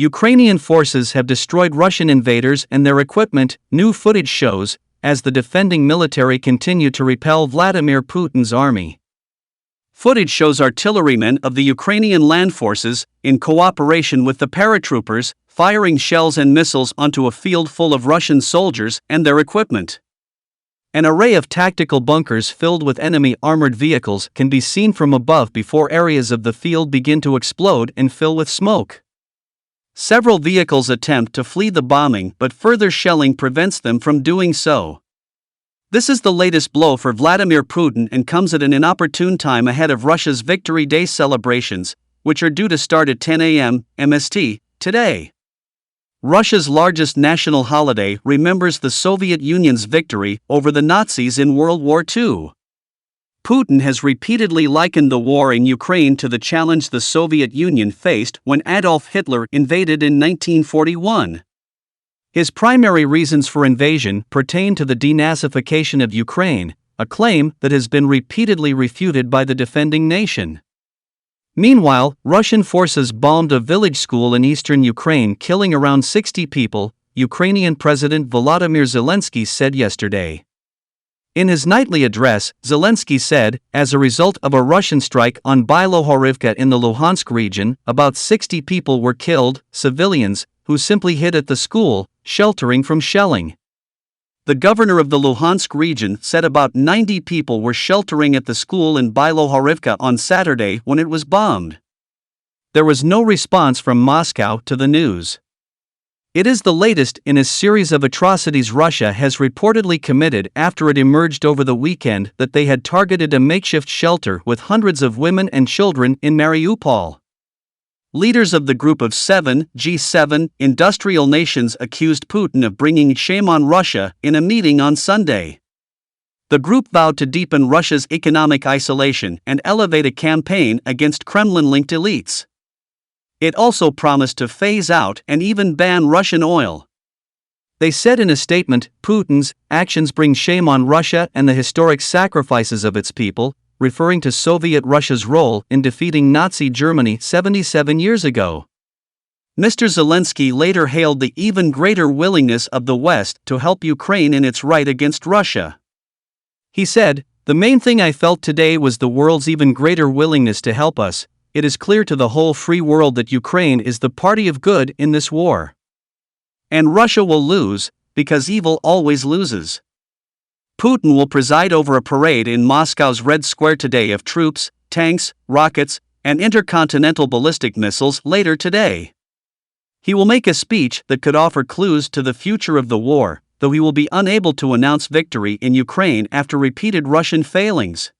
Ukrainian forces have destroyed Russian invaders and their equipment, new footage shows, as the defending military continue to repel Vladimir Putin's army. Footage shows artillerymen of the Ukrainian land forces, in cooperation with the paratroopers, firing shells and missiles onto a field full of Russian soldiers and their equipment. An array of tactical bunkers filled with enemy armored vehicles can be seen from above before areas of the field begin to explode and fill with smoke. Several vehicles attempt to flee the bombing, but further shelling prevents them from doing so. This is the latest blow for Vladimir Putin and comes at an inopportune time ahead of Russia's Victory Day celebrations, which are due to start at 10 a.m. MST today. Russia's largest national holiday remembers the Soviet Union's victory over the Nazis in World War II. Putin has repeatedly likened the war in Ukraine to the challenge the Soviet Union faced when Adolf Hitler invaded in 1941. His primary reasons for invasion pertain to the denazification of Ukraine, a claim that has been repeatedly refuted by the defending nation. Meanwhile, Russian forces bombed a village school in eastern Ukraine, killing around 60 people, Ukrainian President Volodymyr Zelensky said yesterday. In his nightly address, Zelensky said, as a result of a Russian strike on Bilohorivka in the Luhansk region, about 60 people were killed, civilians, who simply hid at the school, sheltering from shelling. The governor of the Luhansk region said about 90 people were sheltering at the school in Bilohorivka on Saturday when it was bombed. There was no response from Moscow to the news. It is the latest in a series of atrocities Russia has reportedly committed after it emerged over the weekend that they had targeted a makeshift shelter with hundreds of women and children in Mariupol. Leaders of the Group of Seven, G7, industrial nations accused Putin of bringing shame on Russia in a meeting on Sunday. The group vowed to deepen Russia's economic isolation and elevate a campaign against Kremlin-linked elites. It also promised to phase out and even ban Russian oil. They said in a statement, Putin's actions bring shame on Russia and the historic sacrifices of its people, referring to Soviet Russia's role in defeating Nazi Germany 77 years ago. Mr. Zelensky later hailed the even greater willingness of the West to help Ukraine in its right against Russia. He said, "The main thing I felt today was the world's even greater willingness to help us. It is clear to the whole free world that Ukraine is the party of good in this war. And Russia will lose, because evil always loses." Putin will preside over a parade in Moscow's Red Square today of troops, tanks, rockets, and intercontinental ballistic missiles later today. He will make a speech that could offer clues to the future of the war, though he will be unable to announce victory in Ukraine after repeated Russian failings.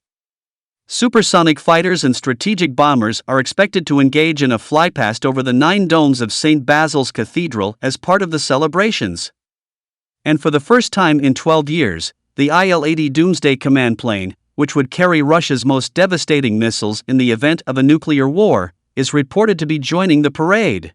Supersonic fighters and strategic bombers are expected to engage in a flypast over the 9 domes of St. Basil's Cathedral as part of the celebrations. And for the first time in 12 years, the Il-80 Doomsday command plane, which would carry Russia's most devastating missiles in the event of a nuclear war, is reported to be joining the parade.